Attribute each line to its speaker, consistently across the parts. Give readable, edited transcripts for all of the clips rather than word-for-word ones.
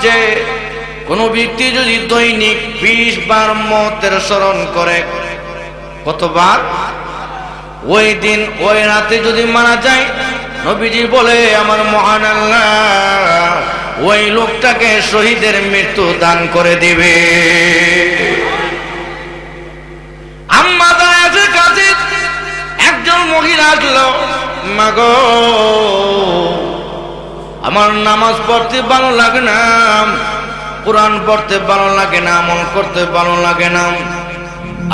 Speaker 1: যে কোন ব্যক্তি যদি দৈনিক 20 বার মওতের স্মরণ করে, কতবার? ওই দিন ওই রাতে যদি মারা যায়, নবীজি বলে আমার মহান আল্লাহ ওই লোকটাকে শহীদের মৃত্যু দান করে দিবে। আম্মা জানের কাছে একজন মহিলা আসলো, মাগো আমার নামাজ পড়তে ভালো লাগে না, কোরআন পড়তে ভালো লাগে না, আমল করতে ভালো লাগে না।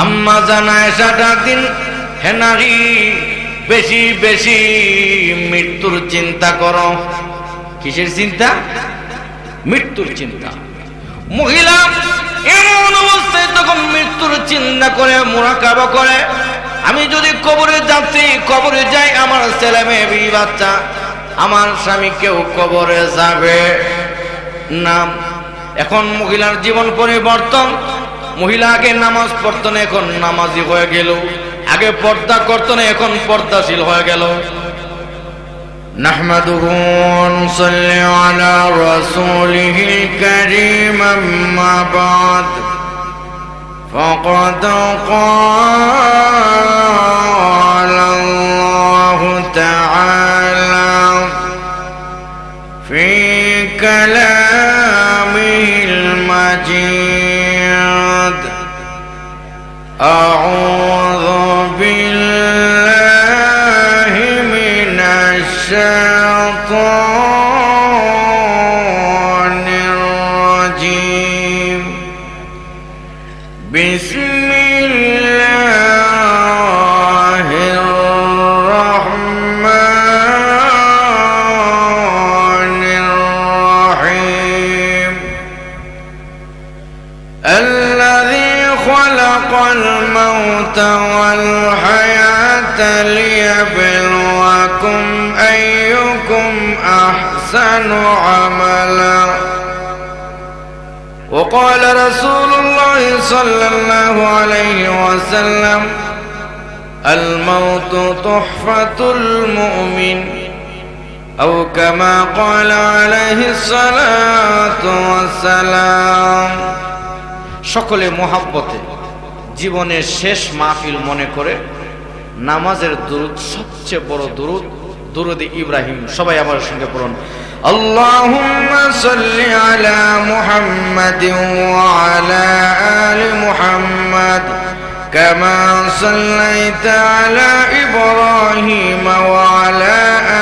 Speaker 1: আম্মা জানা এসা ডাক দিন, হে নারী, বেশি বেশি মৃত্যুর চিন্তা করো। কিসের চিন্তা? মৃত্যুর চিন্তা। মহিলা এমন অবস্থায় তখন মৃত্যুর চিন্তা করে, মুরাকাবা করে, আমি যদি কবরে যাচ্ছি, কবরে যাই, আমার ছেলে মেয়ে বিবি বাচ্চা, আমার স্বামী কেউ কবরে যাবে না। এখন মহিলার জীবন পরিবর্তন। মহিলা আগে নামাজ পড়তো না, এখন নামাজি হয়ে গেল। আগে পর্দা করতো না, এখন পর্দাশীল হয়ে গেল। নাহমাদুহু ওয়া নুসাল্লি আলা রাসূলিহিল কারীম, আম্মা বা'দ, ফাকাদ ক্বালা আল্লাহু তাআলা ফি কালামিল মাজিদ, আউযু বিল্লাহি মিনাশ শাইতানির রাজীম, বিসমিল্লাহির রাহমানির রাহিম। الذي خلق الموت والحياة ليبلوكم أيكم أحسن عملا. وقال رسول الله صلى الله عليه وسلم الموت تحفة المؤمن، أو كما قال عليه الصلاة والسلام. সকলে মোহাব্বতে জীবনের শেষ মাহফিল মনে করে নামাজের দুরূদ সবচেয়ে বড় দুরূদ, দুরূদ ইব্রাহিম। সবাই আমার সঙ্গে পড়ুন, আল্লাহুম্মা সাল্লি আলা মুহাম্মাদিন ওয়া আলা আলি মুহাম্মাদ কামা সাল্লাইতা আলা ইব্রাহিম ওয়া আলা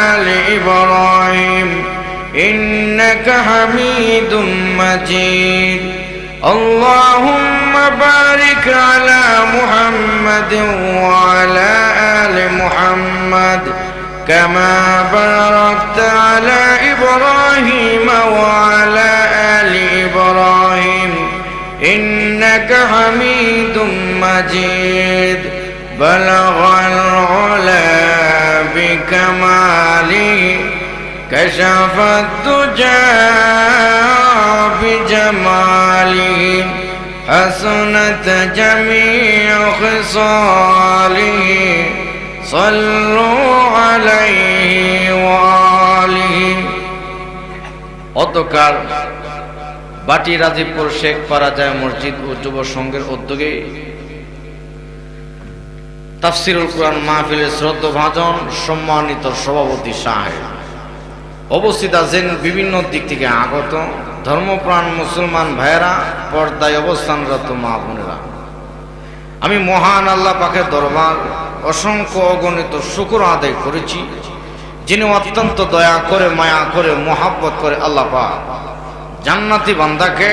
Speaker 1: আলি ইব্রাহিম ইন্নাকা হামিদুম মাজিদ। اللهم بارك على محمد وعلى آل محمد كما باركت على إبراهيم وعلى آل إبراهيم إنك حميد مجيد. بلغ العلا بكماله كشف الدجى بجماله حسنت جميع خصاله صلوا عليه وآله. অতঃকাল বাটি রাজীবপুর শেখ পারাজায় মসজিদ ও যুব সংঘের উদ্যোগে তাফসিরুল কুরআন মাহফিলের শ্রদ্ধাভাজন সম্মানিত সভাপতি সাহেব, উপস্থিত আছেন বিভিন্ন দিক থেকে আগত ধর্মপ্রাণ মুসলমান ভাইয়েরা, পর্দায় অবস্থানরত মা বোনেরা, আমি মহান আল্লাহ পাকের দরবার অসংখ্য অগণিত শুকর আদায় করেছি, যিনি অত্যন্ত দয়া করে, মায়া করে, মোহাব্বত করে আল্লাহ পাক জান্নাতি বান্দাকে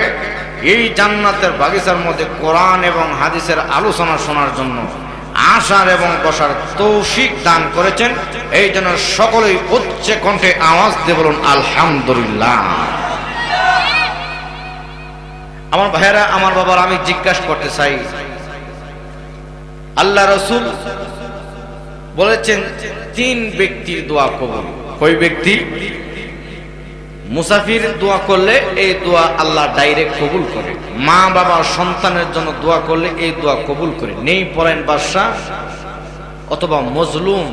Speaker 1: এই জান্নাতের বাগিচার মধ্যে কোরআন এবং হাদিসের আলোচনা শোনার জন্য আসার এবং বসার তৌফিক দান করেছেন। এই জন্য সকলেই উচ্চ কণ্ঠে আওয়াজ দিয়ে বলুন আলহামদুলিল্লাহ। আমার ভাইয়েরা, আমার বাবার, আমি জিজ্ঞাসা করতে চাই, আল্লাহ রসুল বলেছেন 3 ব্যক্তির দোয়া কবুল। কই ব্যক্তি? মুসাফির দোয়া করলে এই দোয়া আল্লাহ ডাইরেক্ট কবুল করে। মা বাবা সন্তানের জন্য দোয়া করলে এই দোয়া কবুল করে। নেই পরায়ণ বাদশা অথবা মজলুম,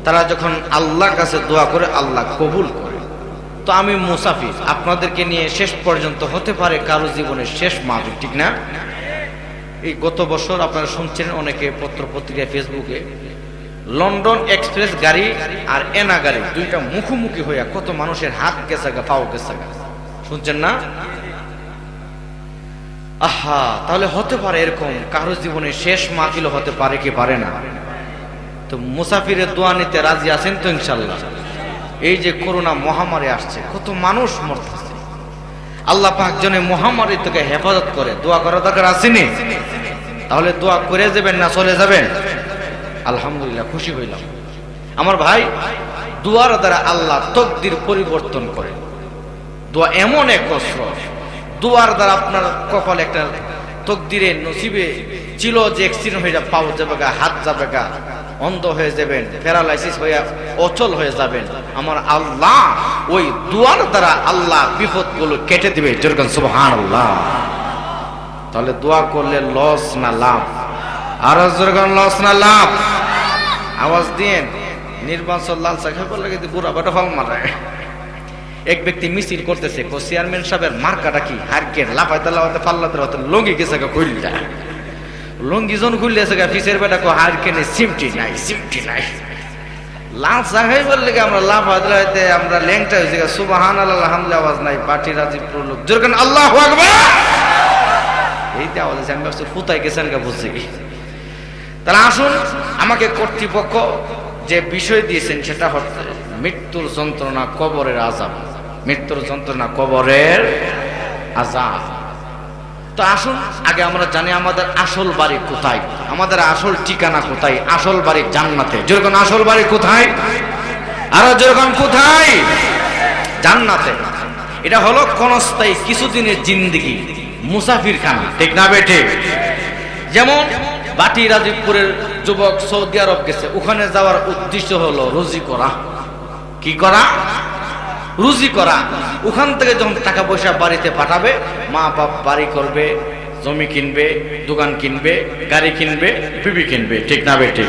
Speaker 1: তারা যখন আল্লাহর কাছে দোয়া করে আল্লাহ কবুল করে। তো আমি মুসাফির, আপনাদেরকে নিয়ে শেষ পর্যন্ত হতে পারে কারো জীবনের শেষ মাহফিল, ঠিক না? এই গত বছর আপনারা শুনছেন অনেকে পত্র পত্রিকায় ফেসবুকে, লন্ডন এক্সপ্রেস গাড়ি আর এনা গাড়ি দুইটা মুখোমুখি হইয়া কত মানুষের হাত গেছে গা, পাও গেছে গা, শুনছেন না? আহা, তাহলে হতে পারে এরকম কারো জীবনের শেষ মাহফিল হতে পারে কি পারে না? তো মুসাফিরের দোয়া নিতে রাজি আছেন তো ইনশাল্লাহ? এই যে করোনা মহামারী আসছে, কত মানুষ মরতেছে, আল্লাহ পাক যেন মহামারী থেকে হেফাজত করে, দোয়া করার দরকার আসেনি? তাহলে দোয়া করে যাবেন না চলে যাবেন? আলহামদুলিল্লাহ, খুশি হইলাম। আমার ভাই, দোয়ার দ্বারা আল্লাহ তকদির পরিবর্তন করে। দোয়া এমন এক অস্ত্র, দোয়ার দ্বারা আপনার কপালে একটা তকদিরে নসিবে ছিল যে অ্যাক্সিডেন্ট হয়ে যাবে, পাও যাবে গা, হাত যাবে গা, অন্ধ হয়ে যাবেন, প্যারালাইসিস হয়ে অচল হয়ে যাবেন, আমার আল্লাহ ওই দোয়ার দ্বারা আল্লাহ বিপদগুলো কেটে দিবে। যেরকম সুবহানাল্লাহ। তাহলে দোয়া করলে লস না লাভ? আর যেরকম লস না লাভ? আওয়াজ দিন। নির্বাচন লাল চা খেয়ে বললে কিন্তু বুড়া বাটা ফল মারায়। এক ব্যক্তি মিছিল করতেছে, চেয়ারম্যান সাহেবের মার্কাটা কি? হারকেন লাফাইতে লাফাইতে পাল্লাতে হতে লঙ্গি গেছে খুললা, লঙ্গি জন খুললেছে ফিসের বেটা কো হারকেনে সিমটি নাই, সিমটি নাই। লাল চা খাই বললে আমরা লাফাইতে লাফাইতে আমরা ল্যাংটা হয়েছে, সুবহানাল্লাহ আলহামদুলিল্লাহ আওয়াজ নাই, পার্টি রাজীবপুর লোক যেরকম আল্লাহু আকবার এই যে আওয়াজ আছে, আমি ভাবছি ফুতাই গেছেন গা, বুঝছি কি? তাহলে আসুন, আমাকে কর্তৃপক্ষ যে বিষয় দিয়েছেন সেটা হচ্ছে মৃত্যুর যন্ত্রণা, কবরের আযাব। মৃত্যুর যন্ত্রণা, কবরের আযাব। তো আসুন আগে আমরা জানি আমাদের আসল বাড়ি কোথায়, আমাদের আসল ঠিকানা কোথায়? আসল বাড়ি জান্নাতে। যেরকম আসল বাড়ি কোথায়? আরো যেরকম কোথায়? জান্নাতে। এটা হলো ক্ষণস্থায়ী কিছুদিনের জিন্দেগি, মুসাফির খানা, ঠিক না বেঠে? যেমন বাটি রাজীবপুরের যুবক সৌদি আরব গেছে, ওখানে যাওয়ার উদ্দেশ্য হলো রুজি করা। কি করা? রুজি করা। ওখান থেকে যখন টাকা পয়সা বাড়িতে পাঠাবে, মা বাপ বাড়ি করবে, জমি কিনবে, দোকান কিনবে, গাড়ি কিনবে, বিবি কিনবে, ঠিক না বেঠে?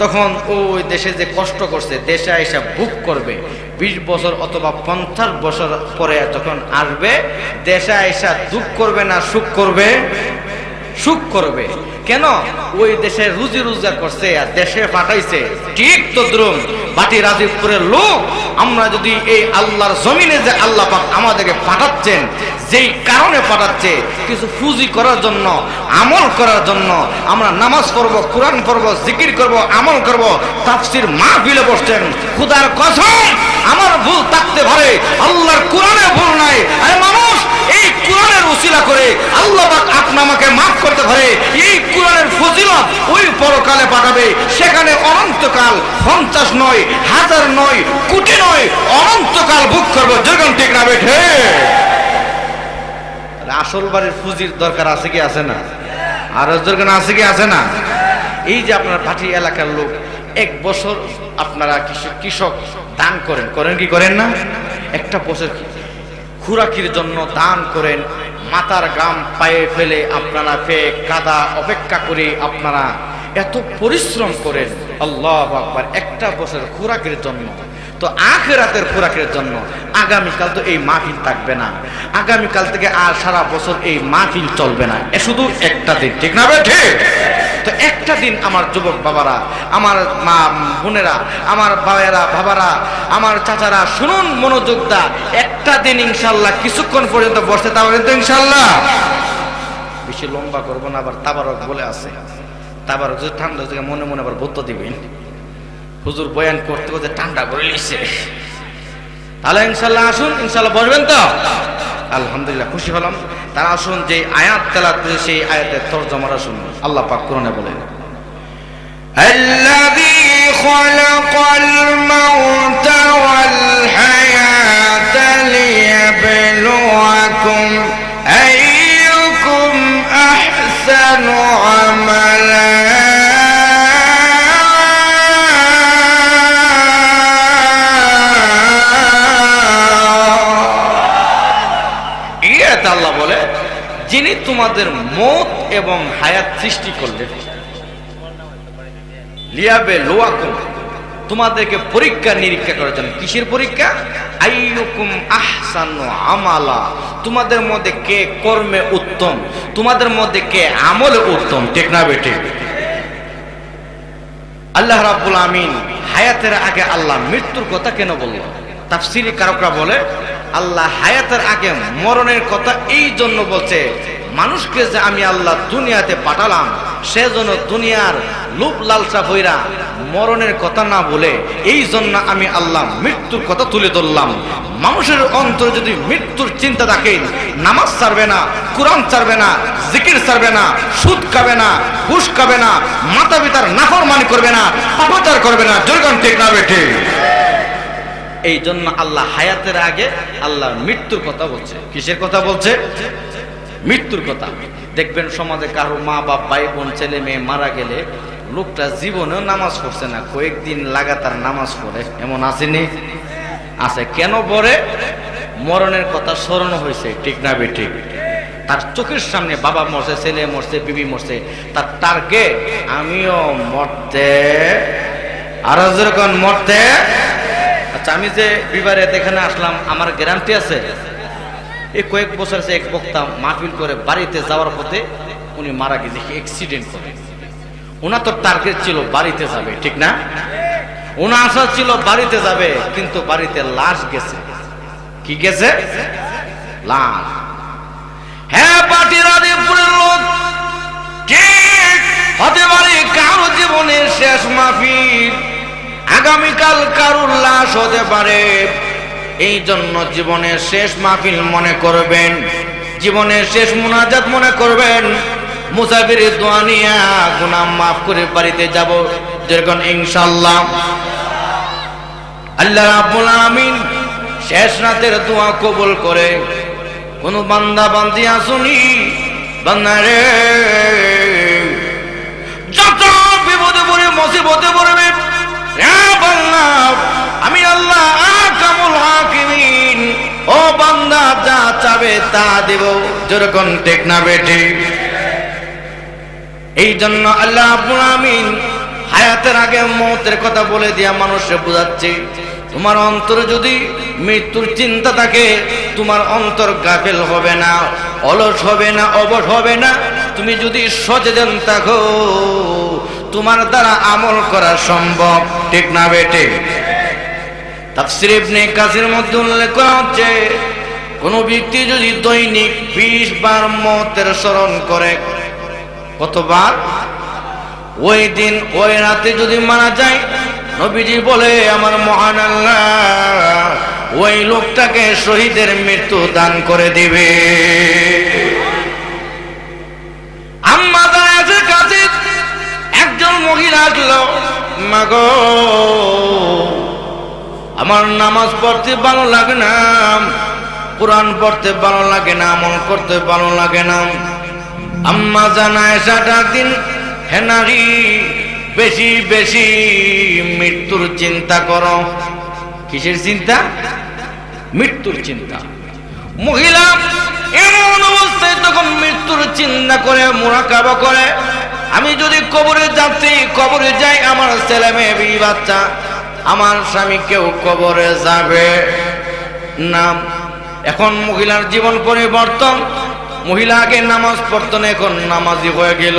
Speaker 1: তখন ওই দেশে যে কষ্ট করছে, দেশে আইসা ভোগ করবে। 20 বছর অথবা 50 বছর পরে যখন আসবে, দেশে আইসা দুঃখ করবে না সুখ করবে? সুখ করবে। কেন? ওই দেশে রুজি রোজগার করছে আর দেশে পাঠাইছে। ঠিক তো দ্রুম বাটি রাজীবপুরের লোক, আমরা যদি এই আল্লাহর জমিনে যে আল্লাহ পাক আমাদেরকে পাঠাচ্ছেন, যেই কারণে পাঠাচ্ছে, কিছু ফুজি করার জন্য, আমল করার জন্য, আমরা নামাজ পড়বো, কোরআন পড়বো, জিকির করব, আমল করব, তাফসীর মাহফিলে বসছেন। খোদার কসম, আমার ভুল থাকতে পারে, আল্লাহর কোরআনে ভুল নাই। আরে মানুষ, এই কোরআনের উসিলা করে আল্লাহ পাক আপনাকে মাফ করতে পারে। এই কোরআনের ফজিলত ওই পরকালে পাঠাবে, সেখানে অনন্তকাল 50 নয়, 1000 নয়, কোটি নয়, অনন্তকাল ভোগ করবো। যেরকম ঠিক না বেঠে? আসল বাড়ির ফুজির দরকার আছে কি আছে না? আর দরকার আছে কি আছে না? এই যে আপনার পাটি এলাকার লোক 1 বছর আপনারা কৃষক দান করেন, করেন কি করেন না? একটা বছর খুরাকির জন্য দান করেন, মাথার গাম পায়ে ফেলে আপনারা কাদা অপেক্ষা করে আপনারা এত পরিশ্রম করেন, আল্লাহু আকবার, একটা বছর খুরাকির জন্য। তো আখিরাতের খুরাকের জন্য আগামীকাল তো এই মাহফিল থাকবে না, আগামীকাল থেকে আর সারা বছর এই মাহফিল চলবে না, শুধু একটা দিন, ঠিক না ঠিক? তো একটা দিন আমার যুবক বাবারা, আমার মা বোনেরা, আমার বাবারা, বাবারা, আমার চাচারা, শুনুন মনোযোগ দা, একটা দিন ইনশাল্লাহ কিছুক্ষণ পর্যন্ত বসতে পারবেন তো ইনশাল্লাহ? বেশি লম্বা করবো না, আবার তাবারক বলে আছে, তাবারক যদি ঠান্ডা থেকে মনে মনে আবার বত্ত দিবেন, হুজুর বয়ান করতে করতে ঠান্ডা করে লিখছে। তাহলে ইনশাল্লাহ আসুন, ইনশাল্লাহ বসবেন তো? আলহামদুলিল্লাহ, খুশি হলাম। তারা আসুন, যে আয়াত তেলাওয়াত করেছে সেই আয়াতের তরজমাটা শুনুন। আল্লাহ পাক কোরআনে বলেন, আল্লাযী খালাকাল মাউতা ওয়াল হায়াতা লিয়াবলুয়াকুম আইয়ুকুম আহসানু আমালা। আল্লাহ বলে, যিনি তোমাদের মওত এবং হায়াত সৃষ্টি করলেন, লিয়াবে লোয়াকুম, তোমাদেরকে পরীক্ষা নিরীক্ষা করার জন্য। কিসের পরীক্ষা? আইয়ুকুম আহসানু আমালা, তোমাদের মধ্যে কে কর্মে উত্তম, তোমাদের মধ্যে কে আমলে উত্তম। ঠিক না বেঠিক? আল্লাহ রাব্বুল আমিন হায়াতের আগে আল্লাহ মৃত্যুর কথা কেন বলল? তাফসীরি কারকরা বলে আল্লাহ হায়াতের আগে মরণের কথা এই জন্য বলছে, মানুষকে যে আমি আল্লাহ দুনিয়াতে পাঠালাম সেজন্য দুনিয়ার লোভ লালসা ভৈরা মরণের কথা না বলে এই জন্য আমি আল্লাহ মৃত্যুর কথা তুলে ধরলাম। মানুষের অন্তরে যদি মৃত্যুর চিন্তা থাকে, নামাজ ছাড়বে না, কোরআন ছাড়বে না, জিকির ছাড়বে না, সুদ খাবে না, ঘুষ খাবে না, মাতা পিতার নাফরমানি করবে না, পাপাচার করবে না। জোরগান ঠিক না বেঠে? এই জন্য আল্লাহ হায়াতের আগে আল্লাহ মৃত্যুর কথা বলছে। কিসের কথা বলছে? মৃত্যুর কথা। দেখবেন সমাজে কারো মা বাপ ভাই বোন ছেলে মেয়ে মারা গেলে লোকটা জীবনেও নামাজ পড়ছে না, কয়েকদিন লাগাতার নামাজ পড়ে, এমন আসেনি? আছে। কেন পড়ে? মরণের কথা স্মরণ হয়েছে। ঠিক না বেঠিক? তার চোখের সামনে বাবা মরছে, ছেলে মরছে, বিবি মরছে, তার টার্গেট আমিও মরতে, আরো যেরকম মরতে। আচ্ছা, আমি যে বিবারে এখানে আসলাম, আমার গ্যারান্টি আছে এই কয়েক বছর এক বক্তা মাহফিল করে বাড়িতে যাওয়ার পথে উনি মারা গেছে, অ্যাক্সিডেন্ট করে। ওনার তো টার্গেট ছিল বাড়িতে যাবে, ঠিক না? ওনার আশা ছিল বাড়িতে যাবে, কিন্তু বাড়িতে লাশ গেছে। কি গেছে? লাশ। হ্যাঁ, পাটিরাদিপুরের লোক, ঠিক হতে পারে কারো জীবনের শেষ মাহফিল, আগামীকাল কারুর লাশ হতে পারে। এই জন্য জীবনের শেষ মাহফিল মনে করবেন, জীবনের শেষ মুনাজাত মনে করবেন। মুসাফিরের দোয়া নিয়ে গুনাহ মাফ করে বাড়িতে যাব, যেরকম ইনশাআল্লাহ। আল্লাহ রাব্বুল আমিন শেষ রাতের দোয়া কবুল করে। কোন বান্দা বান্দি আসুনি, বান্দা রে যত বিপদে পড়ে মুসিবতে পড়বে, আমি আল্লাহ আহকামুল হাকিমিন, ও বান্দা যা চাবে তা দেব। যেরকম ঠিক না বেঠিক? এই জন্য আল্লাহ রাব্বুল আমিন হায়াতের আগে মওতের কথা বলে দিয়া মানুষকে বোঝাচ্ছে, তোমার অন্তরে যদি মৃত্যুর চিন্তা থাকে, তোমার অন্তর গাফেল হবে না, অলস হবে না, অবশ হবে না। তুমি যদি সচেতন থাকো, তোমার দ্বারা আমল করা সম্ভব। ঠিক না বেঠিক? তাফসীর ইবনে কাসির মধ্যে উল্লেখ করা হচ্ছে, কোন ব্যক্তি যদি দৈনিক 20 বার মওতের স্মরণ করে, কতবার? ওই দিন ওই রাতে যদি মারা যায়, নবীজি বলে আমার মহান আল্লাহ ওই লোকটাকে শহীদের মৃত্যু দান করে দিবে। আম্মা জায়েদের কাছে একজন মহিলা আসলো, মাগো আমার নামাজ পড়তে ভালো লাগে না, কোরআন পড়তে ভালো লাগে না, আমল করতে ভালো লাগে না। আম্মা জান আয়েশা ডাক দিন, হে নারী, বেশি বেশি মৃত্যুর চিন্তা করো। কিসের চিন্তা? মৃত্যুর চিন্তা। মহিলা এমন অবস্থায় তখন মৃত্যুর চিন্তা করে, মুরাকাবা করে, আমি যদি কবরে যাচ্ছি, কবরে যাই, আমার ছেলে মেয়ে বিবি বাচ্চা, আমার স্বামী কেউ কবরে যাবে না। এখন মহিলার জীবন পরিবর্তন। মহিলা আগে নামাজ পড়তো না, এখন নামাজি হয়ে গেল।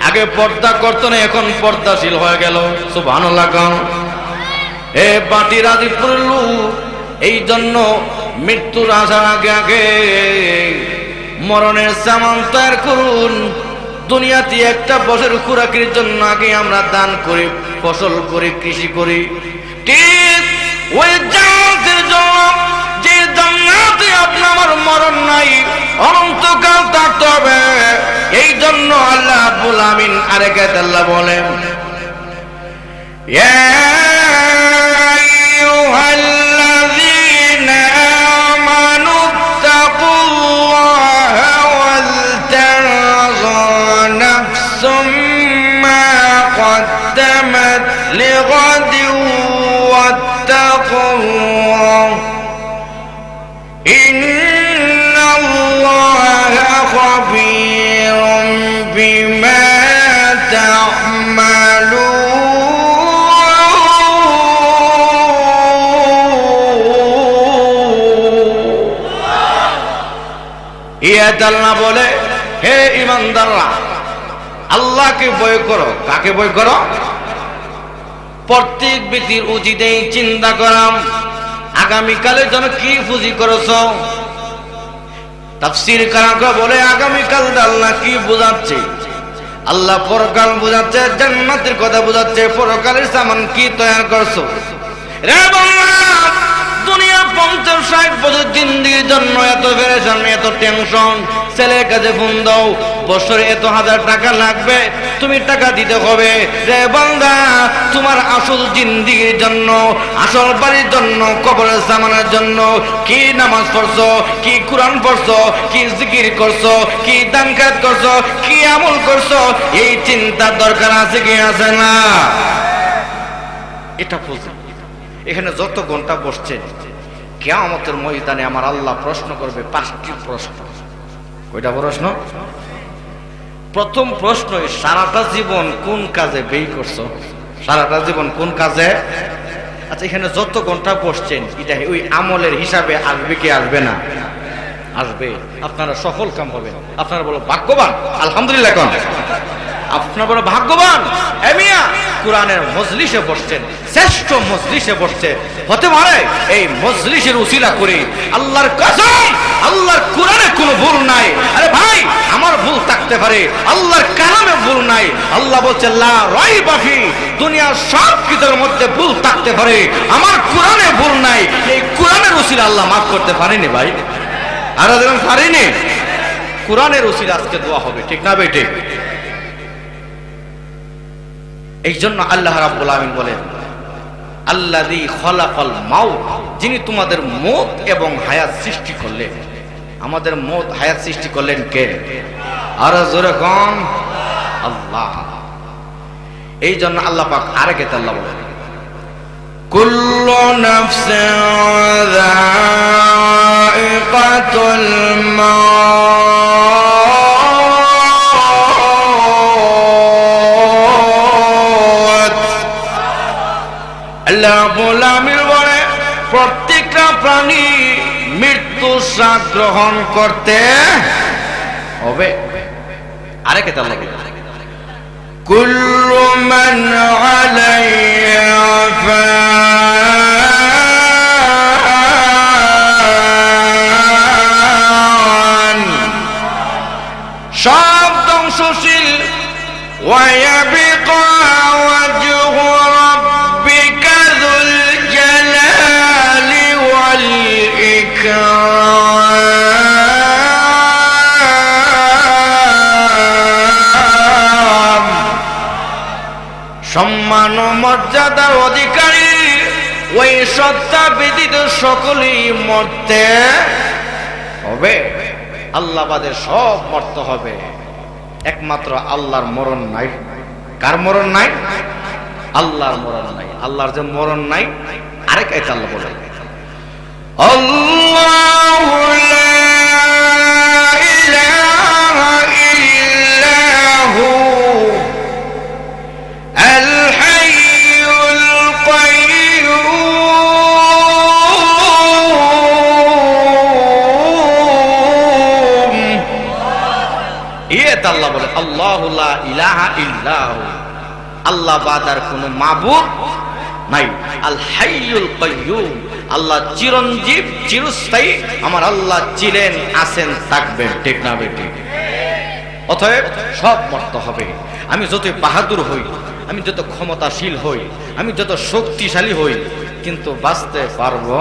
Speaker 1: আগে পর্দা করতো না, এখন পর্দাশীল হয়ে গেল। সুবহানাল্লাহ। এ পাটিরাদিপুর লোক, এই জন্য মৃত্যুর আসার আগে আগে মরণের সামান তৈরি করুন। দুনিয়াতে একটা বছর খোরাকের জন্য আগে আমরা দান করি, ফসল করি, কৃষি করি, ঠিক ওই জান্নাতের জন্য, যে জান্নাতে আপনার আমার মরণ নাই, অনন্তকাল থাকতে হবে। এই জন্য আল্লাহ রাব্বুল আমিন আরেক আয়াতে আল্লাহ বলেন, ইয়া আইয়ুহাল্লাযীনা আমানু তাকুল্লাহা ওয়াল তানজুর নাফসুম মা কদ্দামাত লিগাদিন ওয়াত্তাকুল্লাহ ইন্নাল্লাহা খাবীরুম বিমা তা'মালুন। ইয়াত আল্লাহ বলে, হে ঈমানদাররা, আল্লাহকে ভয় করো। কাকে ভয় করো? প্রত্যেক ব্যক্তির উচিত এই চিন্তা করা, আগামীকালের জন্য কি পুঁজি করেছ। তাফসীর কারকরা বলে, আগামীকাল আল্লাহ কি বোঝাচ্ছে? আল্লাহ পরকাল বোঝাচ্ছে, জান্নাতের কথা বোঝাচ্ছে। পরকালের সামান কি তৈরি করছো রে বাংলা? দুনিয়া 50-60 বছর জিন্দেগির জন্য এত পেরেশান, এত টেনশন। ছেলের কাছে ফোন দাও, বছরে এত হাজার টাকা লাগবে, তুমি টাকা দিতে হবে। রে বান্দা, তোমার আসল জিন্দেগির জন্য, আসল বাড়ির জন্য, কবরের সামানের জন্য কি নামাজ পড়ছো, কি কোরআন পড়ছো, কি জিকির করছো, কি দান খায়রাত করছো, কি আমল করছো, এই চিন্তার দরকার আছে কি আছে না? এটা বুঝুন। এখানে যত ঘন্টা বসছেন, কিয়ামতের ময়দানে আমার আল্লাহ প্রশ্ন করবে 5টি প্রশ্ন। কয়টা প্রশ্ন? প্রথম প্রশ্ন, সারাটা জীবন কোন কাজে ব্যয় করছো? সারাটা জীবন কোন কাজে? আচ্ছা, এখানে যত ঘন্টা বসছেন, এটা ওই আমলের হিসাবে আসবে কি আসবে না? আসবে। আপনারা সফল কাম হবে। আপনারা বলো ভাগ্যবান, আলহামদুলিল্লাহ কোন? আপনারা বলো ভাগ্যবান, এমিয়া কোরআনের মজলিসে বসছেন, শ্রেষ্ঠ মজলিসে বসছে। হতে পারে এই মজলিসের উসিলা করে আল্লাহর কসম, আল্লাহর কোরআনে কোনো ভুল নাই। আরে ভাই, আমার ভুল থাকতে পারে, আল্লাহর কালামে ভুল নাই। আল্লাহ বলছে লা রাইবা ফি, দুনিয়ার সব কিছুর মধ্যে ভুল থাকতে পারে, আমার কোরআনে ভুল নাই। এই কোরআনের উসিলা আল্লাহ মাফ করতে পারেনি ভাই, আর পারেনি। কোরআনের উসিলা আজকে দোয়া হবে, ঠিক না ভাই? ঠিক। এই জন্য আল্লাহ রাব্বুল আমিন বলেন, আল্লাযী খলাকাল মাউত, যিনি তোমাদের মওত এবং হায়াত সৃষ্টি করলেন। আমাদের মওত হায়াত সৃষ্টি করলেন কে? আর জোরে কোন? আল্লাহ। এই জন্য আল্লাহ পাক আরেক আল্লাহ বলেন, কুল্লু নাফসিন যায়িকাতুল মাউত। প্রত্যেকটা প্রাণী মৃত্যু স্বাদ গ্রহণ করতে হবে। আরেক আল্লাহ কুল্লু মান আলাইহা ফান, সব ধ্বংসশীল। ওয়া ইয়াবকা ওয়াজহু রাব্বিকা যুল জালালি ওয়াল ইকরাম, সম্মান ও মর্যাদার অধিকারী ওই সত্তা ব্যতীত সকলেই মরতে হবে। আল্লাহ বাদে সব মরতে হবে, একমাত্র আল্লাহর মরণ নাই। কার মরণ নাই? আল্লাহর মরণ নাই। আল্লাহর যে মরণ নাই, আরেক আয়াতে আল্লাহ বলেন, আল্লাহু লা ইলাহা ইল্লাহু আল হাইয়ুল কাইয়্যুম। ইয়েত আল্লাহ বলে, আল্লাহু লা ইলাহা ইল্লাহু, আল্লাহ বাদ আর কোনো মাবুদ নাই। আল হাইয়ুল কাইয়্যুম, আল্লাহ চিরঞ্জীব, চিরস্থায়ী। আমার আল্লাহ ছিলেন, আছেন, থাকবেন, ঠিক না বেটি? অতএব সব মরতে হবে। আমি যত বাহাদুর হই, আমি যত ক্ষমতাশীল হই, আমি যত শক্তিশালী হই, কিন্তু বাঁচতে পারবো।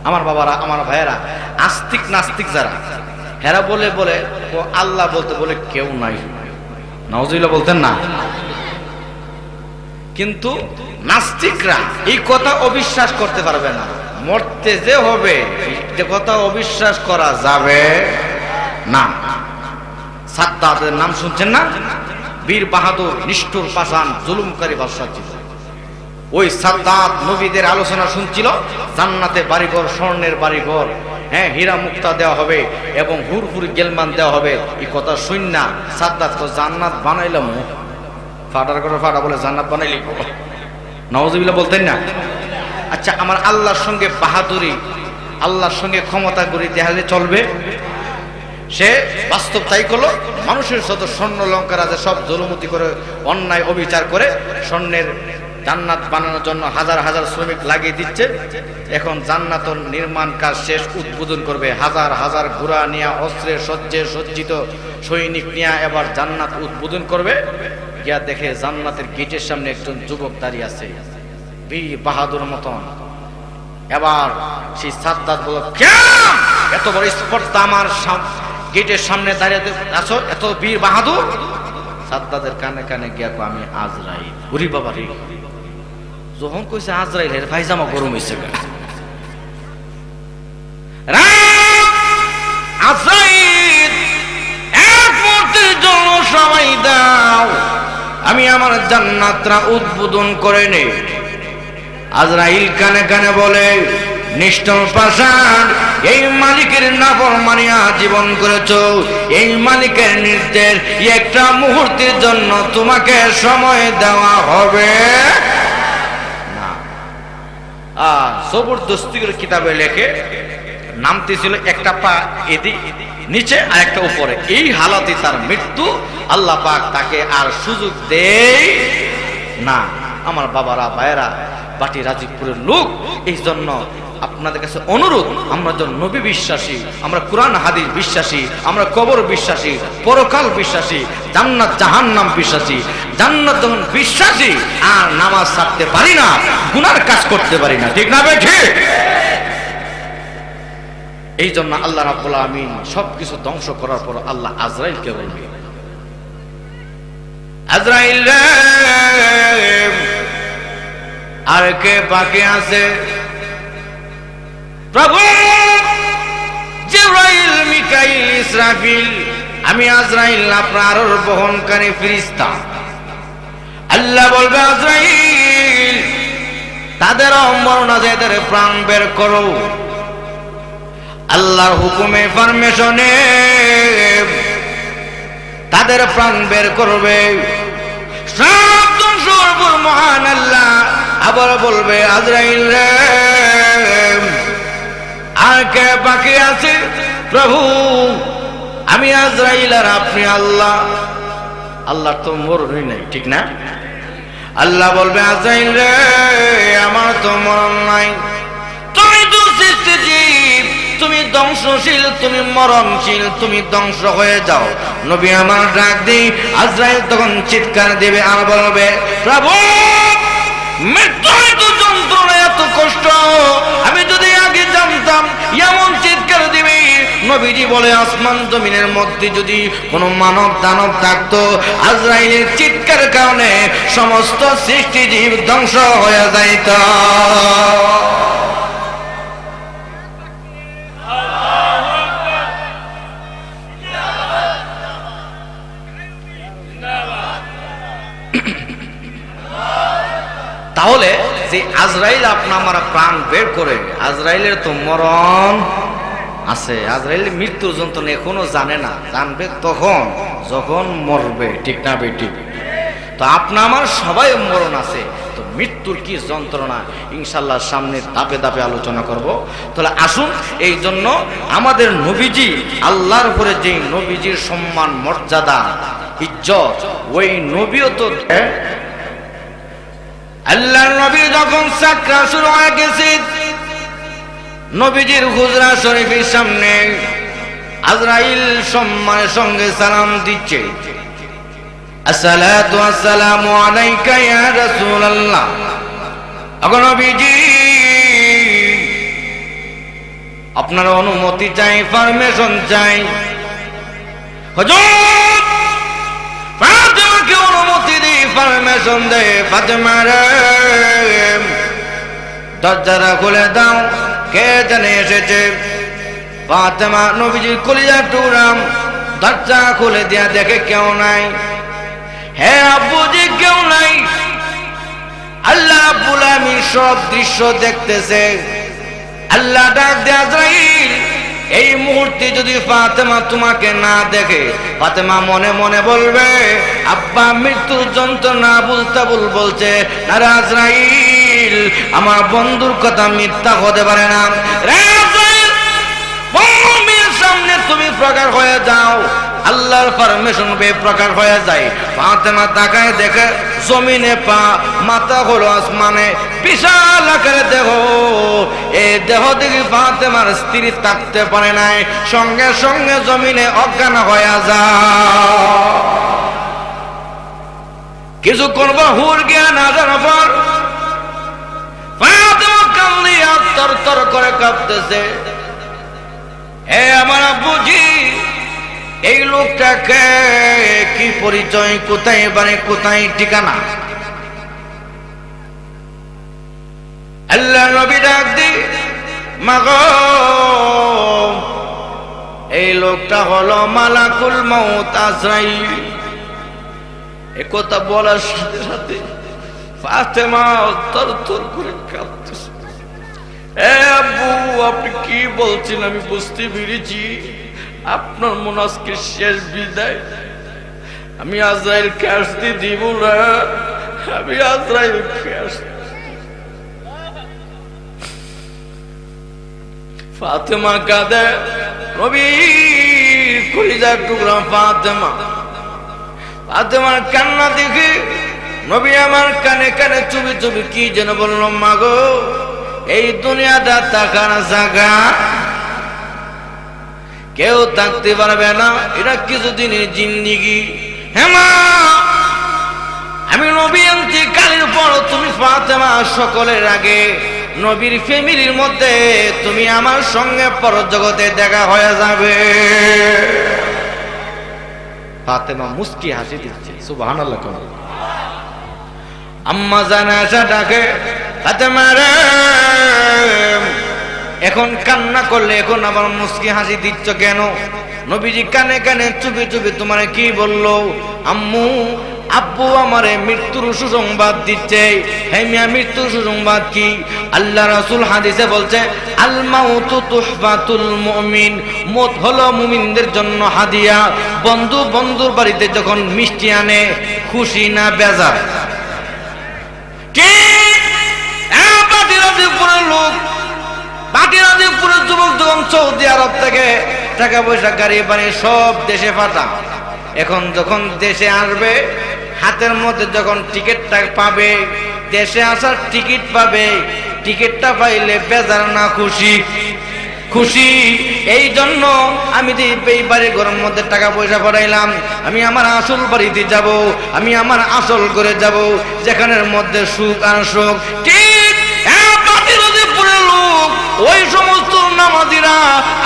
Speaker 1: আমার বাবারা, আমার ভাইয়েরা, আস্তিক নাস্তিক যারা, হেরা বলে বলে ও আল্লাহ বলতে বলে কেউ নাই। নাউজুবিল্লাহ বলতেন না? কিন্তু নাস্তিকরা এই কথা অবিশ্বাস করতে পারবে না। মরতে যে হবে, যে কথা অবিশ্বাস করা যাবে না। সাদ্দাতের নাম শুনছেন না? বীর বাহাদুর, নিষ্ঠুর পাষাণ, জুলুমকারী বাদশা ছিল। ওই সাদ্দাত নবীদের আলোচনা শুনছিল, জান্নাতে বাড়িঘর, স্বর্ণের বাড়িঘর, হ্যাঁ, হীরা মুক্তা দেওয়া হবে এবং হুরহুর গেলমান দেওয়া হবে। এই কথা শুন না সাদ্দাত তো জান্নাত বানাইলাম, ফাটার করে ফাটা বলে জান্নাত বানাইলি। নাউজুবিল্লাহ বলতেন না? আচ্ছা, আমার আল্লাহর সঙ্গে বাহাদুরি, আল্লাহর সঙ্গে ক্ষমতা করি, তাহলে চলবে? সে বাস্তব তাই করলো। মানুষের যত স্বর্ণ অলংকার আছে সব জলমতি করে অন্যায় অবিচার করে স্বর্ণের জান্নাত বানানোর জন্য হাজার হাজার শ্রমিক লাগিয়ে দিচ্ছে। এখন জান্নাত নির্মাণ কাজ শেষ, উদ্বোধন করবে, হাজার হাজার ঘোড়া নিয়ে অস্ত্রের সজ্জে সজ্জিত সৈনিক নিয়ে এবার জান্নাত উদ্বোধন করবে। গিয়া দেখে জান্নাতের গেটের সামনে একজন যুবক দাঁড়িয়ে আছে, বীর বাহাদুর মতন। এবার সেই সাদ্দাত বলল, এত বড় স্পর্ধা আমার গেটের সামনে দাঁড়িয়ে আছো, এত বীর বাহাদুর? সাদ্দাতের কানে কানে গিয়া আমি আজরাইল। ওরে বাবা রে, যখন কইছে আজরাইল এর পায়জামা গরম হইছে। আজরাইল, এক মুহূর্তের জন্য সময় দাও, আমি আমার জান্নাতটা উদ্বোধন করে নেই। আজরাইল কানে কানে বলে, নিষ্ঠুর পাষাণ, এই মালিকের নাফরমানিয়া জীবন করেছো, এই মালিকের নির্দেশ একটা মুহূর্তের জন্য তোমাকে সময় দেওয়া হবে না। আর জবরদস্তি করে কিতাবে লেখে নামতে ছিল একটা পা এদিক নিচে আর একটা উপরে, এই হালাতে তার মৃত্যু। আল্লাহ পাক তাকে আর সুযোগ দেয় না। আমার বাবারা, ভাইয়েরা, বাটি রাজীবপুরের লোক, এই জন্য আপনাদের কাছে অনুরোধ, আমরা যখন নবী বিশ্বাসী, আমরা কোরআন হাদিস বিশ্বাসী, আমরা কবর বিশ্বাসী, পরকাল বিশ্বাসী, জান্নাত জাহান্নাম বিশ্বাসী, জান্নাত যখন বিশ্বাসী আর নামাজ ছাড়তে পারি না, গুনার কাজ করতে পারি না, ঠিক না বে ঠিক? এই জন্য আল্লাহ রাব্বুল আমিন সবকিছু ধ্বংস করার পর আল্লাহ আজরাইলকে বলবে, আজরাইল আর কে বাকি আছে? প্রভু জিবরাইল, মিকাইল, ইসরাফিল, আমি আজরাইল আপনার বহনকারী ফেরেশতা। আল্লাহ বলবে, আজরাইল তাদের মরণ আছে, এদের প্রাণ বের করো। আল্লাহর হুকুমে, পারমিশনে তাদের প্রাণ বের করবে। সর্বর মহান আল্লাহ আবার বলবে, আজরাইল রে আর কে বাকি আছে? প্রভু আমি আজরাইল আর আপনি আল্লাহ। আল্লাহ তো মরণই নাই, ঠিক না? আল্লাহ বলবে, আজরাইল রে আমার তো মরণ নাই, তুমি তো সৃষ্টিজীব, তুমি ধ্বংসশীল, তুমি মরণশীল, তুমি ধ্বংস হয়ে যাও। নবী আমার ডাক দিই, আজরাইল তখন চিৎকার দেবে আর বলবে, প্রভু মৃত্যু তো যন্ত্রণা, এত কষ্ট, আমি যদি আগে জানতাম এমন চিৎকার দিবে। নবীজি বলে, আসমান জমিনের মধ্যে যদি কোনো মানব দানব থাকতো, আজরাইলের চিৎকারের কারণে সমস্ত সৃষ্টিজীব ধ্বংস হয়ে যাইত। তাহলে যে আজরাইল আপনা আমার প্রাণ বের করে, আজরাইলের তো মরণ আছে। আজরাইল মৃত্যুর যন্ত্রণা এখনো জানে না, জানবে তখন যখন মরবে, ঠিক না বেটি? তো আপনা আমার সবাই মরণ আছে, তো মৃত্যুর কি যন্ত্রণা ইনশাল্লাহ সামনে ধাপে ধাপে আলোচনা করব। তাহলে আসুন, এই জন্য আমাদের নবীজি, আল্লাহর উপরে যে নবীজির সম্মান, মর্যাদা, ইজ্জত, ওই নবীও তো আল্লাহর নবী যখন সাকরা শুরু হয়ে গেছে, নবীজির হুজরা শরীফের সামনে আজরাইল সম্মানের সঙ্গে সালাম দিচ্ছে, আসসালাতু আসসালামু আলাইকা ইয়া রাসূলুল্লাহ। এখন নবীজি আপনার অনুমতি চাই, পারমিশন চাই। হুজুর ফাতেমাকে অনুমতি দি, পারমিশন দে। ফাতেমা রে দরজাটা খুলে দাও, কে জানে এসেছে। ফাতেমা নবীজির কলিজা টুকরাম, দরজা খুলে দিয়া দেখে কেউ নাই। হে আব্বুজি, কেউ নাই। আল্লাহ রাব্বুল আমিন সব দৃশ্য দেখতেছে। আল্লাহ ডাক দেয়, আজরাইল এই মুহূর্তে যদি ফাতেমা তোমাকে না দেখে, ফাতেমা মনে মনে বলবে, আব্বা মৃত্যুর যন্ত্রণা বুলতাবুল বলছে, না আজরাইল আমার বন্ধুর কথা মিথ্যা হতে পারে না। রে আজরাইল, বন্ধুর সামনে তুমি প্রকার হয়ে যাও। আল্লাহর পারমিশন পেয়ে প্রকার হয়ে যায়। ফাতেমা তাকায় দেখে জমিনে পা, মাথা হলো আসমানে, বিশাল আকারে দেহ। এই দেহ দেখি ফাতেমার স্ত্রী থাকতে পারে নাই, সঙ্গে সঙ্গে জমিনে অজ্ঞান হয়ে যায়। কিছুক্ষণ পর হুর জ্ঞান আসার পর ফাতেমা কান্দিয়া তরতর করে কাঁপতেছে। হে আমার আব্বুজি, এই লোকটাকে কি পরিচয়, কোথায় বাড়ি, কোথায় ঠিকানা? আল্লাহ নবী ডাক দি, মাগো এই লোকটা হলো মালাকুল মউত আজরাইল। এ কথা বলার সাথে সাথে ফাতেমা তরতর করে কাঁপতেছে। এ আব্বু, আপনি কি বলছেন? আমি বুঝতে পেরেছি আপনার মনে আজকে শেষ বিদায়। আমি আজরাইলকে আসতে দিব না, আমি আজরাইলকে আসতে। ফাতেমা কাঁদে, নবী কলিজার টুকরা ফাতেমা। ফাতেমার কান্না দেখে নবী আমার কানে কানে চুপি চুপি কি যেন বলল, মাগো এই দুনিয়াটা থাকার জায়গা, কেউ থাকতে পারবে না, এটা কিছুদিনের জিন্দিগি। হ্যাঁ মা, আমি নবী ইন্তেকালের পর তুমি ফাতেমা সকলের আগে নবীর ফ্যামিলির মধ্যে তুমি আমার সঙ্গে পরজগতে দেখা হয়ে যাবে। ফাতেমা মুস্কি হাসি দিচ্ছে, সুবহানাল্লাহ। আম্মা জানা আসা ডাকে, ফাতেমা রে, এখন কান্না করলে এখন আবার মুস্কি হাসি দিচ্ছ কেন? নবীজি কানে কানে চুপি চুপি তোমার কি বললো? আম্মু, আব্বু আমারে মৃত্যুর সুসংবাদ দিচ্ছে। হ্যাঁ মিয়া, মৃত্যুর সুসংবাদ কি? আল্লাহ রাসূল হাদিসে বলছে, আল মাউতু তুহফাতুল মুমিন, মত হলো মুমিনদের জন্য হাদিয়া। বন্ধু বন্ধুর বাড়িতে যখন মিষ্টি আনে, খুশি না বেজার? কি বাটিরাজিপুরের লোক, বাটিরাজিপুরের যুবক যখন সৌদি আরব থেকে টাকা পয়সা গাড়ি বাড়ি সব দেশে পাঠান, এখন যখন দেশে আসবে হাতের মধ্যে যখন টিকিটটা পাবে, দেশে আসার টিকিট পাবে, টিকিটটা পাইলে বেজার না খুশি? খুশি। এই জন্য আমি যে এই বাড়ির ঘরের মধ্যে টাকা পয়সা পাঠাইলাম, আমি আমার আসল বাড়িতে যাব, আমি আমার আসল করে যাব, যেখানের মধ্যে সুখ আর সুখ। ঠিক লোক ওই সমস্ত নামাজিরা,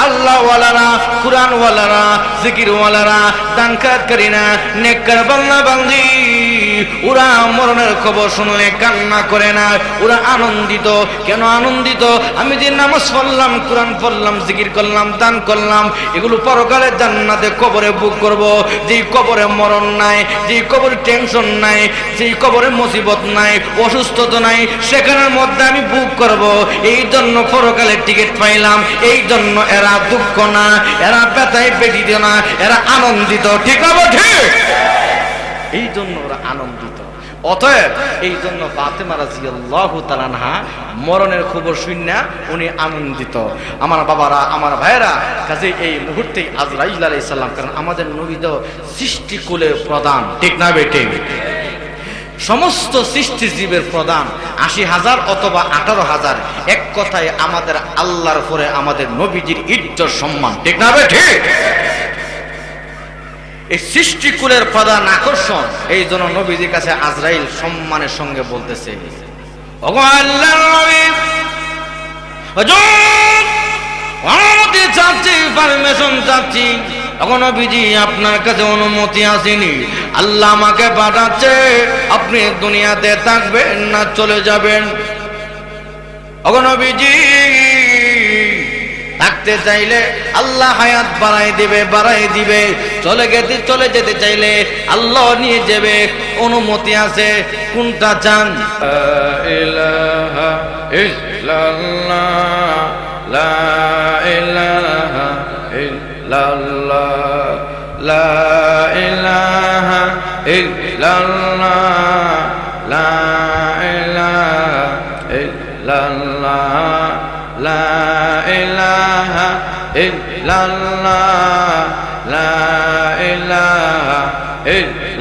Speaker 1: আল্লাহওয়ালারা, কুরআনওয়ালারা, জিকিরওয়ালারা, দান খায়রাতকারীরা, নেককার বান্দা বান্দি, ওরা মরণের খবর শুনলে কান্না করে না, ওরা আনন্দিত। কেন আনন্দিত? আমি যে নামাজ পড়লাম, কুরআন পড়লাম, জিকির করলাম, দান করলাম, এগুলো পরকালে জান্নাতে কবরে বুক করব। যেই কবরে মরণ নাই, যেই কবরে টেনশন নাই, যেই কবরে মুসিবত নাই, অসুস্থতা নাই, সেখানের মধ্যে আমি বুক করব। এই জন্য পরকালে টিকিট পাইলাম, এই জন্য এরা দুঃখ না, এরা ব্যথায় ব্যথিত না, এরা আনন্দিত। ঠিক হবে? ঠিক। এই জন্য ওরা আনন্দিত। অতএব এই জন্য ফাতেমা রাদিয়াল্লাহু তাআলা আনহা মরণের খবর শুননা উনি আনন্দিত। আমার বাবারা, আমার ভাইয়েরা, কাজে এই মুহূর্তে আজরাইল আলাইহিস সালাম, কারণ আমাদের নবী তো সৃষ্টিকুলের প্রধান, ঠিক না বেটে? সমস্ত সৃষ্টি জীবের প্রধান, ৮০,০০০ অথবা ১৮,০০০, এক কথায় আমাদের আল্লাহর পরে আমাদের নবীজির ইজ্জত সম্মান, ঠিক না বেটে? এই সৃষ্টিকুলের প্রধান আকর্ষণ। এই জন্য নবীজির কাছে আজরাইল সম্মানের সঙ্গে বলতেছে, ওগো আল্লাহর নবী, হুজুর অনুমতি চাচ্ছি, পারমিশন চাচ্ছি। ওগো নবীজি, আপনার কাছে অনুমতি আসেনি, আল্লাহ আমাকে পাঠাচ্ছে, আপনি দুনিয়াতে থাকবেন না চলে যাবেন? ওগো নবীজি, থাকতে চাইলে আল্লাহ হায়াত বাড়াই দিবে, বাড়াই দিবে। চলে যেতে চাইলে আল্লাহ নিয়ে যাবে, অনুমতি আছে। কোনটা চান? লা ইলাহা ইল্লাল্লাহ, লা ইলাহা ইল্লাল্লাহ, লা ইলাহা ইল্লাল্লাহ, লা ইলাহা ইল্লাল্লাহ, লা ইলাহা ইল্লাল্লাহ,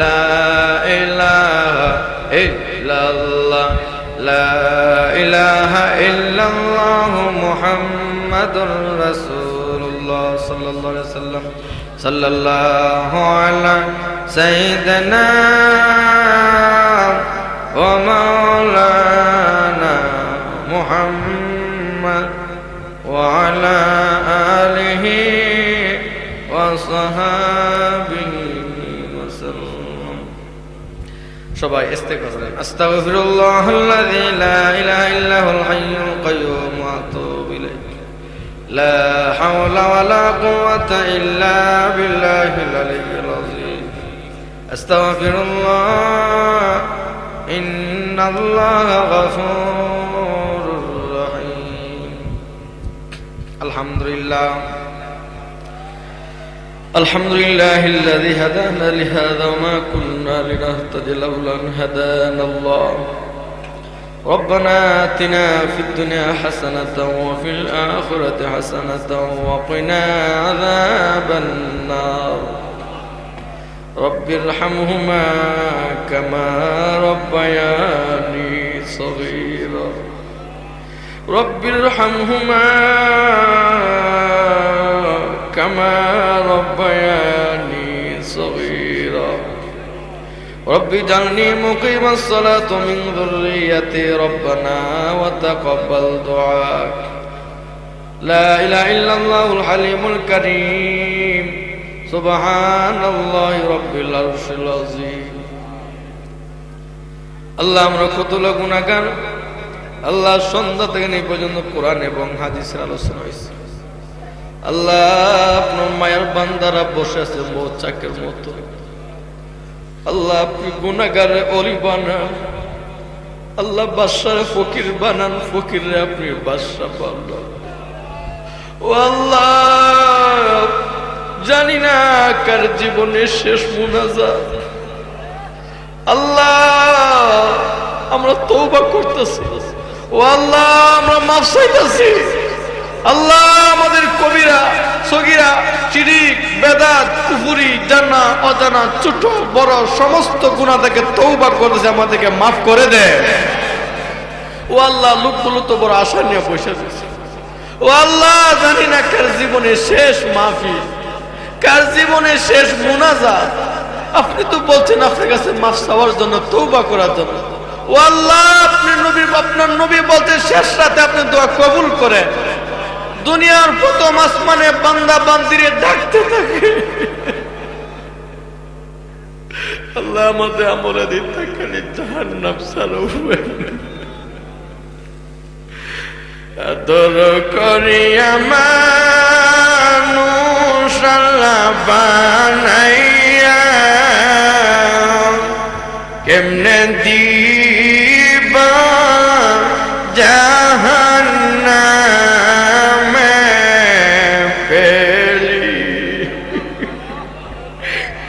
Speaker 1: লা ইলাহা ইল্লাল্লাহ লা ইলাহা ইল্লাল্লাহ মুহাম্মাদুর রাসূলুল্লাহ সাল্লাল্লাহু আলাইহি ওয়াসাল্লাম সাল্লাল্লাহু আলা সাইয়্যিদিনা ওয়া মাওলানা মুহাম্মদ ওয়া আলা আলিহি ওয়া সাহাবিহি ওয়া সাল্লাম। সবাই ইস্তেগফার করেন। আস্তাগফিরুল্লাহাল্লাযী লা ইলাহা ইল্লাহুল হাইয়ুল কাইয়্যুম ওয়া আতুবু ইলাইহি লা হাওলা ওয়া লা কুওয়াতা ইল্লা বিল্লাহিল আলিয়্যিল আযীম। আস্তাগফিরুল্লাহ ইন্নাল্লাহা গফুরুর রহিম। আলহামদুলিল্লাহ الحمد لله الذي هدانا لهذا وما كنا لنهتدي لولا أن هدانا الله. ربنا آتنا في الدنيا حسنة وفي الآخرة حسنة وقنا عذاب النار. رب ارحمهما كما ربياني صغيرا. رب ارحمهما كما ربياني صغيرا. رب اجعلني مقيم الصلاة من ذريتي ربنا وتقبل دعاء. لا إله إلا الله الحليم الكريم سبحان الله رب العرش العظيم. আল্লাহ আমরা কতগুলো গুনাহগার। আল্লাহ সন্ধ্যা থেকে এই পর্যন্ত কোরআন এবং হাদিসের আলোচনা হয়েছে। আল্লাহ আপনার মায়ের বান্দারা বসে আছে মৌচাকের মতো। আল্লাহ আপনি গুনাহগারে ওলি বানান। আল্লাহ বাদশারে ফকির বানান, ফকিরে আপনি বাদশা বানান। ও আল্লাহ জানি না কার জীবনের শেষ মুনাজাত। আল্লাহ আমরা তওবা করতেছি। ও আল্লাহ আমরা মাফ চাইতেছি। আল্লাহ আমাদের কবিরা সগীরা শিরক বেদাত কুফরি জানা অজানা ছোট বড় সমস্ত গুনাহ থেকে তওবা করতেছি, আমাদেরকে মাফ করে দে। ও আল্লাহ লোকগুলো তো বড় আশা নিয়ে বসে আছে। ও আল্লাহ জানি না কার জীবনের শেষ মাহফিল, কার জীবনের শেষ মুনাজাত। আপনি তো বলছেন আপনার কাছে মাফ চাওয়ার জন্য, তওবা করার জন্য। ও আল্লাহ আপনি নবী, আপনার নবী বলতে শেষ রাতে আপনি দোয়া কবুল করেন। দুনিয়ার প্রথম আসমানে বান্দা বান্দিরে ডাকতে থাকে। আল্লাহ আমাদের আমলে দিন থাকলে জাহান্নাম ছাড়ো। আদর করি মানুষ আল্লাহ বানাইয়া, কেমনে দিবা জাহান্নামে ফেলি,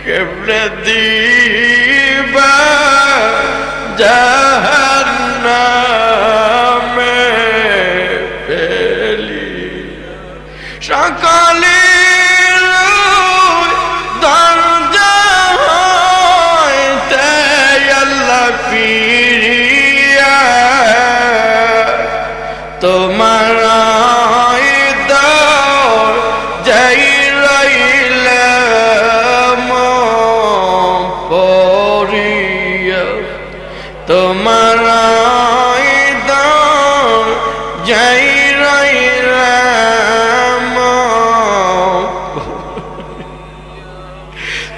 Speaker 1: কেমনে দিবা জাহান্নামে ফেলি। সকালে দরজা হইতে আল্লাহ ফিরিয়া তোমার যাই রইলাম পরিয়া, তোমার যাই রইলাম।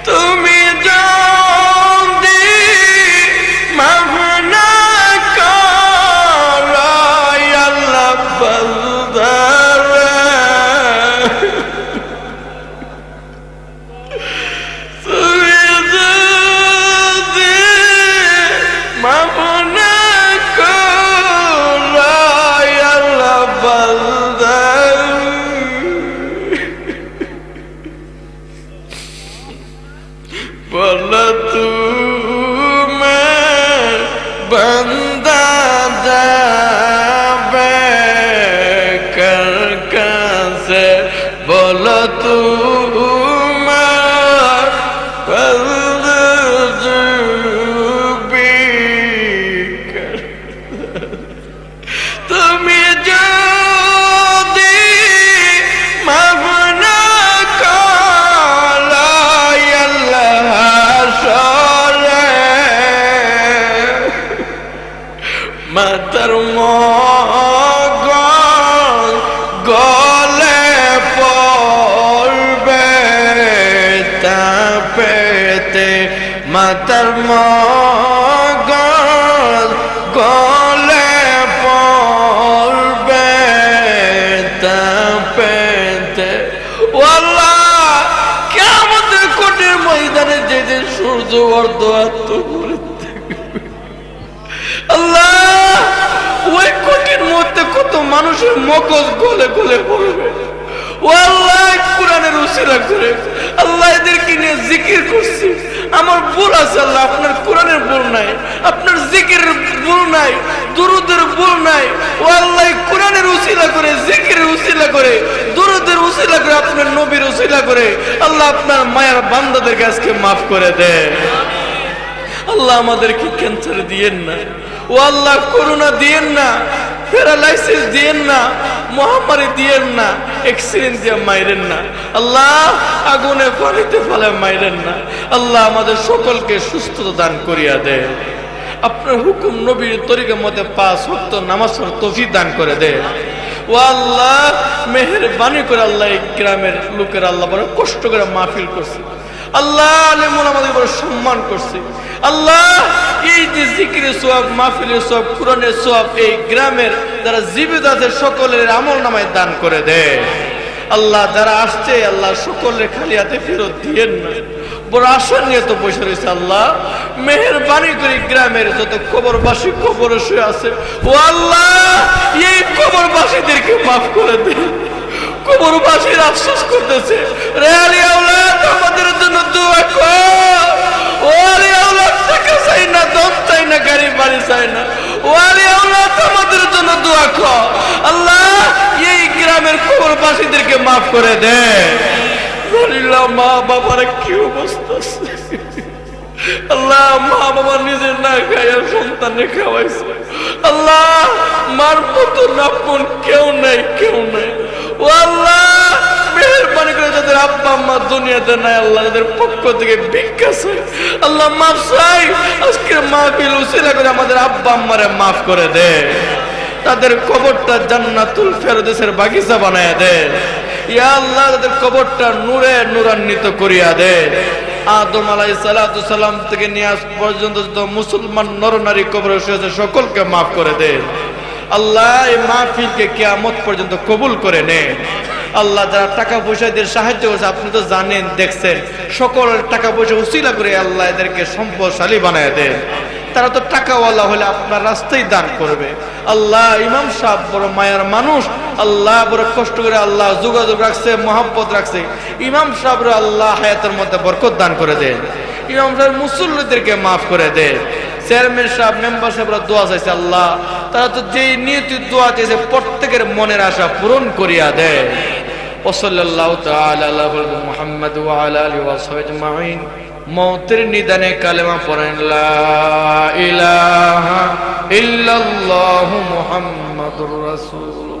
Speaker 1: তুমি যদি মাফ না করো আল্লাহ বান্দারা, তুমি যদি মাফ না করো আল্লাহ বান্দারা, বলো তুমি বান্দা যাবে কার কাছে, বলো তোমার বান্দা মাতার মগজ গলে পড়বে তাপেতে, মাতার মগজ গলে পড়বে তাপেতে। ও আল্লাহ, কিয়ামতের কঠিন ময়দানে যেদিন সূর্য অর্ধ করে থাকবে, আল্লাহ ওই কঠিন মুহূর্তে কত মানুষের মগজ গলে গলে পড়বে। ও আল্লাহ, কোরআনের উসিলা করে আল্লাহ এদেরকে নিয়ে জিকির করছি। আমার ভুল আছে আল্লাহ, আপনার কোরআনের ভুল নাই, আপনার জিকিরের ভুল নাই, দুরুদের ভুল নাই। ও আল্লাহ, কোরআনের উসিলা করে, জিকিরের উসিলা করে, দুরুদের উসিলা করে, আপনার নবীর উসিলা করে আল্লাহ আপনার মায়ার বান্দাদেরকে আজকে মাফ করে দেয়। আল্লাহ আমাদেরকে ক্যান্সার দিয়েন না, ও আল্লাহ করোনা দিয়েন না, প্যারালাইসিস দিয়েন না, মহামারী দিয়েন না, অ্যাক্সিডেন্ট দিয়ে মাইরেন না, আল্লাহ আগুনে পানিতে ফেলে মাইরেন না। আল্লাহ আমাদের সকলকে সুস্থতা দান করিয়া দেয়। আপনার হুকুম নবীর তরিকার মধ্যে 5 ওয়াক্ত নামাজের তৌফিক দান করে দেয়। ও আল্লাহ মেহেরবানি করে আল্লাহ এই গ্রামের লোকের আল্লাহ বড় কষ্ট করে মাহফিল করছে, আল্লাহ আলেমুল আমাদের বড় সম্মান করছে। আল্লাহ এই যে জিকিরের সওয়াব, মাহফিলের সওয়াব, কোরআনের সওয়াব এই গ্রামের যারা জীবিত আছে সকলের আমল নামায় দান করে দেয়। আল্লাহ যারা আসছে আল্লাহ সকলের খালি হাতে ফেরত দিয়েন না, বড় আশা নিয়ে তো বসে রয়েছে। আল্লাহ মেহেরবানি করে গ্রামের যত কবরবাসী কবরে শুয়ে আছে, ও আল্লাহ এই কবরবাসীদেরকে মাফ করে দেন। কবরবাসীর আফসোস করতেছে, রে আলী আওলাদ আমাদের জন্য দোয়া কর। ও আলী আওলাদ টাকা চাই না, দম চাই না, গাড়ি বাড়ি চাই না, ও আলী আওলাদ আমাদের জন্য দোয়া কর। আল্লাহ এই গ্রামের কবরবাসীদেরকে মাফ করে দে। মা বাবার কি অবস্থা, আল্লাহ মা বাবা নিজে না খাইয়া সন্তানে খাওয়াইছে, আল্লাহ মার মতো আপন কেউ নাই, কেউ নাই। ও আল্লাহ মেহেরবানি করে যাদের আব্বা আম্মা দুনিয়াতে নাই আল্লাহ তাদের পক্ষ থেকে ভিক্ষা চাই, আল্লাহ মাফ চাই। আজকের মাহফিল উসিলা করে আমাদের আব্বা আম্মারে মাফ করে দে, তাদের কবরটা জান্নাতুল ফেরদৌসের বাগিচা বানায়া দে। ইয়া আল্লাহ তাদের কবরটা নূরে নূরান্বিত করিয়া দে। আদম আলাইহিস সালাতু সালাম থেকে নিয়ে আজ পর্যন্ত যত মুসলমান নরনারী কবরে শুয়েছে সকলকে মাফ করে দে। আল্লাহ এই মাহফিলকে কিয়ামত পর্যন্ত কবুল করে নে। আল্লাহ যারা টাকা পয়সা দিয়ে সাহায্য করছে আপনি তো জানেন, দেখছেন, সকল টাকা পয়সা উসিলা করে আল্লাহ এদেরকে সম্পদশালী বানায় দেন। তারা তো টাকাওয়ালা হলে আপনার রাস্তায় দান করবে। আল্লাহ ইমাম সাহেব বড় মায়ার মানুষ, আল্লাহ বড় কষ্ট করে আল্লাহ যোগাযোগ রাখছে, মহব্বত রাখছে। ইমাম সাহেবরা আল্লাহ হায়াতের মধ্যে বরকত দান করে দেন। ইমাম সাহেব মুসল্লিদেরকে মাফ করে দেন। চেয়ারম্যান সাহেব, মেম্বার সাহেবরা দোয়া চাইছে, আল্লাহ তারা তো যেই নিয়তি দোয়া চাইছে প্রত্যেকের মনের আশা পূরণ করিয়া দেয়। ওয়াসাল্লাল্লাহু তাআলা আলা মুহাম্মদ ওয়া আলা আলিহি ওয়া সাহবিহি আজমাইন। মৌতের নিদানে কালেমা পড়েন, লা ইলাহা ইল্লাল্লাহু মুহাম্মাদুর রাসূলুল্লাহ।